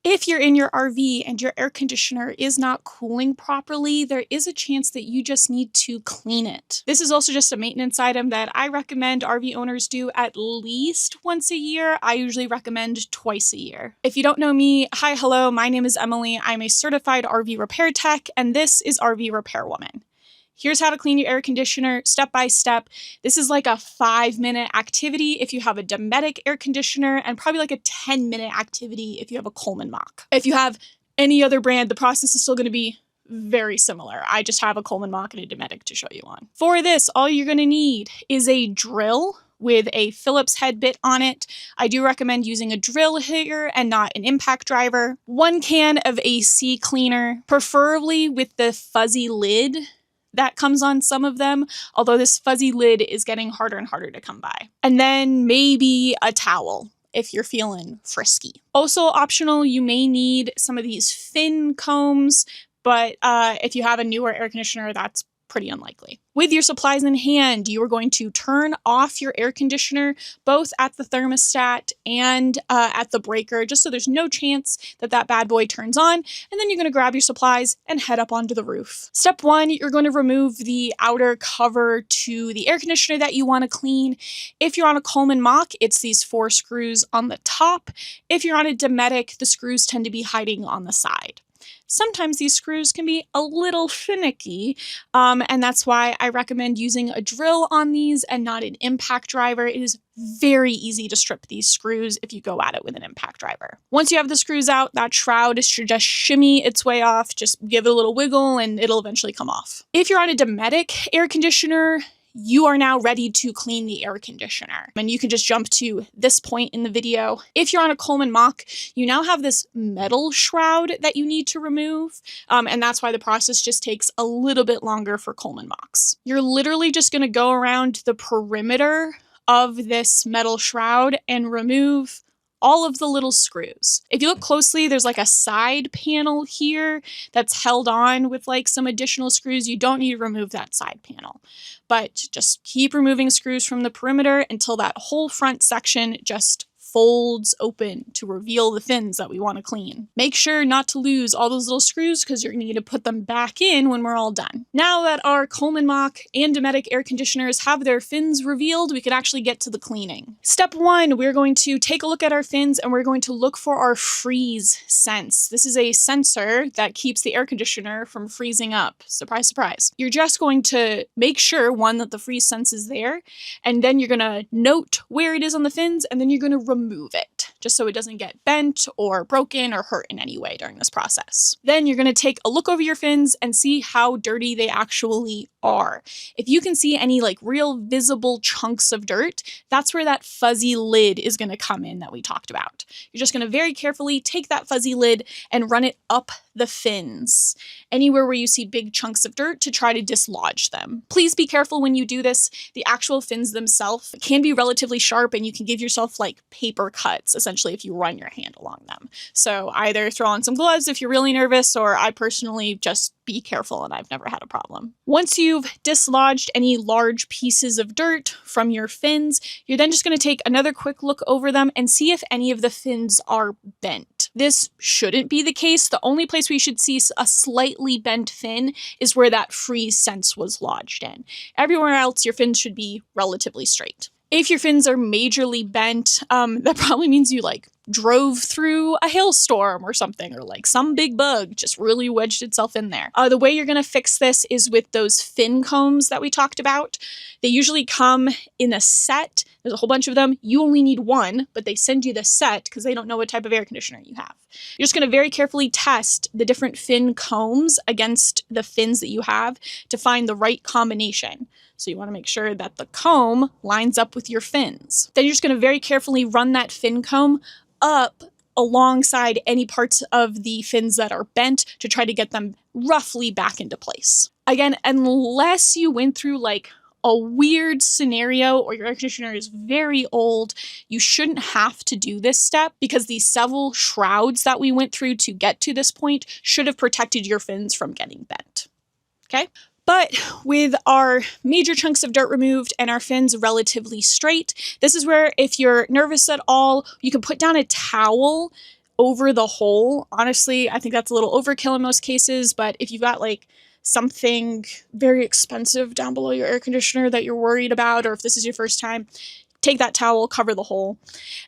If you're in your RV and your air conditioner is not cooling properly, there is a chance that you just need to clean it. This is also just a maintenance item that I recommend RV owners do at least once a year. I usually recommend twice a year. If you don't know me, hi, hello, my name is Emily. I'm a certified RV repair tech, and this is RV Repair Woman. Here's how to clean your air conditioner step by step. This is like a 5-minute activity if you have a Dometic air conditioner, and probably like a 10-minute activity if you have a Coleman Mach. If you have any other brand, the process is still going to be very similar. I just have a Coleman Mach and a Dometic to show you on. For this, all you're going to need is a drill with a Phillips head bit on it. I do recommend using a drill here and not an impact driver. 1 can of AC cleaner, preferably with the fuzzy lid that comes on some of them, although this fuzzy lid is getting harder and harder to come by. And then maybe a towel if you're feeling frisky. Also optional, you may need some of these fin combs, but if you have a newer air conditioner, that's pretty unlikely. With your supplies in hand, you are going to turn off your air conditioner, both at the thermostat and at the breaker, just so there's no chance that that bad boy turns on. And then you're going to grab your supplies and head up onto the roof. Step 1, you're going to remove the outer cover to the air conditioner that you want to clean. If you're on a Coleman Mach, it's these 4 screws on the top. If you're on a Dometic, the screws tend to be hiding on the side. Sometimes these screws can be a little finicky, and that's why I recommend using a drill on these and not an impact driver. It is very easy to strip these screws if you go at it with an impact driver. Once you have the screws out, that shroud should just shimmy its way off. Just give it a little wiggle and it'll eventually come off. If you're on a Dometic air conditioner, you are now ready to clean the air conditioner. And you can just jump to this point in the video. If you're on a Coleman Mach, you now have this metal shroud that you need to remove. And that's why the process just takes a little bit longer for Coleman Machs. You're literally just gonna go around the perimeter of this metal shroud and remove all of the little screws. If you look closely, there's like a side panel here that's held on with like some additional screws. You don't need to remove that side panel, but just keep removing screws from the perimeter until that whole front section just folds open to reveal the fins that we want to clean. Make sure not to lose all those little screws because you're going to need to put them back in when we're all done. Now that our Coleman Mach and Dometic air conditioners have their fins revealed, we can actually get to the cleaning. Step 1, we're going to take a look at our fins and we're going to look for our freeze sense. This is a sensor that keeps the air conditioner from freezing up. Surprise, surprise. You're just going to make sure, 1, that the freeze sense is there, and then you're going to note where it is on the fins, and then you're going to remove it, just so it doesn't get bent or broken or hurt in any way during this process. Then you're going to take a look over your fins and see how dirty they actually are. If you can see any like real visible chunks of dirt, that's where that fuzzy lid is going to come in that we talked about. You're just going to very carefully take that fuzzy lid and run it up the fins, anywhere where you see big chunks of dirt, to try to dislodge them. Please be careful when you do this. The actual fins themselves can be relatively sharp and you can give yourself like paper cuts, essentially, if you run your hand along them. So either throw on some gloves if you're really nervous, or I personally just be careful and I've never had a problem. Once you've dislodged any large pieces of dirt from your fins, you're then just going to take another quick look over them and see if any of the fins are bent. This shouldn't be the case. The only place we should see a slightly bent fin is where that freeze sense was lodged in. Everywhere else, your fins should be relatively straight. If your fins are majorly bent, that probably means you like drove through a hailstorm or something, or like some big bug just really wedged itself in there. The way you're going to fix this is with those fin combs that we talked about. They usually come in a set. There's a whole bunch of them. You only need 1, but they send you the set because they don't know what type of air conditioner you have. You're just going to very carefully test the different fin combs against the fins that you have to find the right combination. So you want to make sure that the comb lines up with your fins. Then you're just going to very carefully run that fin comb up alongside any parts of the fins that are bent to try to get them roughly back into place. Again, unless you went through like a weird scenario or your air conditioner is very old, you shouldn't have to do this step because the several shrouds that we went through to get to this point should have protected your fins from getting bent. Okay? But with our major chunks of dirt removed and our fins relatively straight, this is where if you're nervous at all, you can put down a towel over the hole. Honestly, I think that's a little overkill in most cases, but if you've got like something very expensive down below your air conditioner that you're worried about, or if this is your first time, take that towel, cover the hole.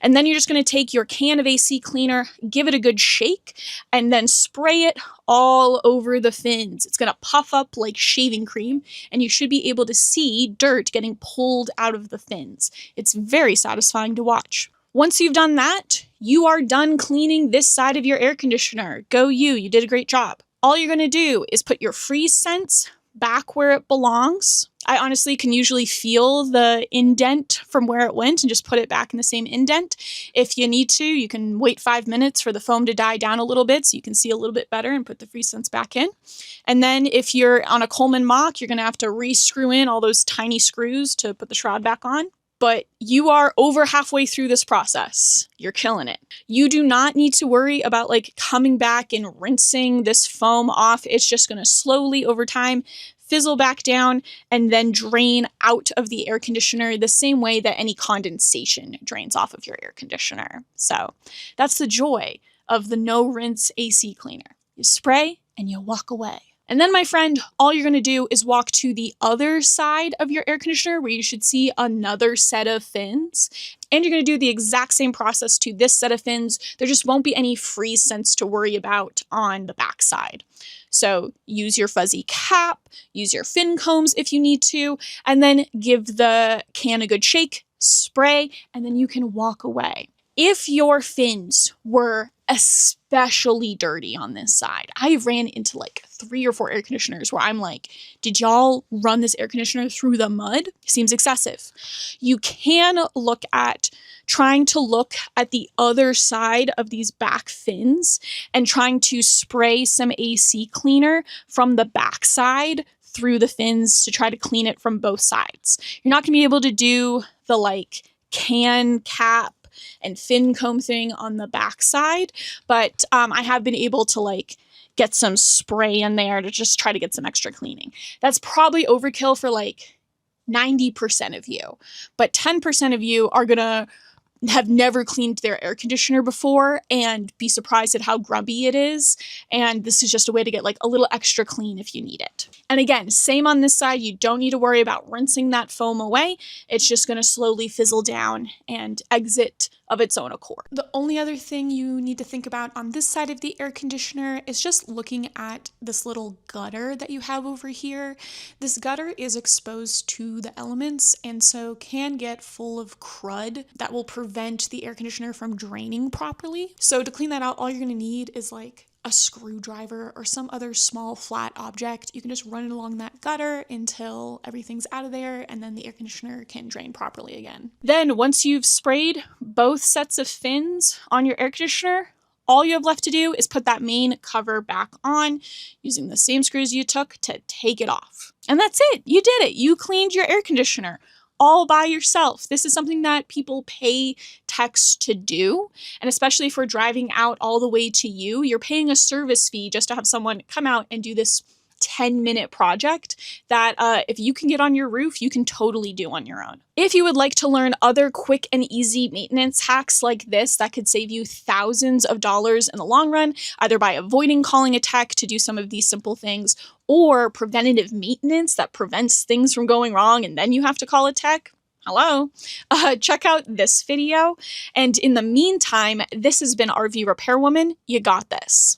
And then you're just going to take your can of AC cleaner, give it a good shake, and then spray it all over the fins. It's going to puff up like shaving cream, and you should be able to see dirt getting pulled out of the fins. It's very satisfying to watch. Once you've done that, you are done cleaning this side of your air conditioner. Go you, you did a great job. All you're going to do is put your freeze sense back where it belongs. I honestly can usually feel the indent from where it went and just put it back in the same indent. If you need to, you can wait 5 minutes for the foam to die down a little bit so you can see a little bit better and put the freeze sense back in. And then if you're on a Coleman mock, you're going to have to re-screw in all those tiny screws to put the shroud back on. But you are over halfway through this process. You're killing it. You do not need to worry about like coming back and rinsing this foam off. It's just going to slowly over time fizzle back down and then drain out of the air conditioner the same way that any condensation drains off of your air conditioner. So that's the joy of the no rinse AC cleaner. You spray and you walk away. And then, my friend, all you're going to do is walk to the other side of your air conditioner where you should see another set of fins. And you're going to do the exact same process to this set of fins. There just won't be any freeze sense to worry about on the back side. So use your fuzzy cap, use your fin combs if you need to, and then give the can a good shake, spray, and then you can walk away. If your fins were especially dirty on this side, I ran into like 3 or 4 air conditioners where I'm like, did y'all run this air conditioner through the mud? Seems excessive. You can look at trying to look at the other side of these back fins and trying to spray some AC cleaner from the back side through the fins to try to clean it from both sides. You're not going to be able to do the like can cap and fin comb thing on the back side, but I have been able to like get some spray in there to just try to get some extra cleaning. That's probably overkill for like 90% of you, but 10% of you are gonna have never cleaned their air conditioner before and be surprised at how grubby it is. And this is just a way to get like a little extra clean if you need it. And again, same on this side, you don't need to worry about rinsing that foam away. It's just gonna slowly fizzle down and exit of its own accord. The only other thing you need to think about on this side of the air conditioner is just looking at this little gutter that you have over here. This gutter is exposed to the elements and so can get full of crud that will prevent the air conditioner from draining properly. So to clean that out, all you're gonna need is like a screwdriver or some other small flat object. You can just run it along that gutter until everything's out of there and then the air conditioner can drain properly again. Then once you've sprayed both sets of fins on your air conditioner, all you have left to do is put that main cover back on using the same screws you took to take it off. And that's it. You did it. You cleaned your air conditioner all by yourself. This is something that people pay techs to do. And especially if we're driving out all the way to you, you're paying a service fee just to have someone come out and do this 10-minute project that if you can get on your roof, you can totally do on your own. If you would like to learn other quick and easy maintenance hacks like this that could save you thousands of dollars in the long run, either by avoiding calling a tech to do some of these simple things, or preventative maintenance that prevents things from going wrong and then you have to call a tech, hello, check out this video. And in the meantime, this has been RV Repairwoman. You got this.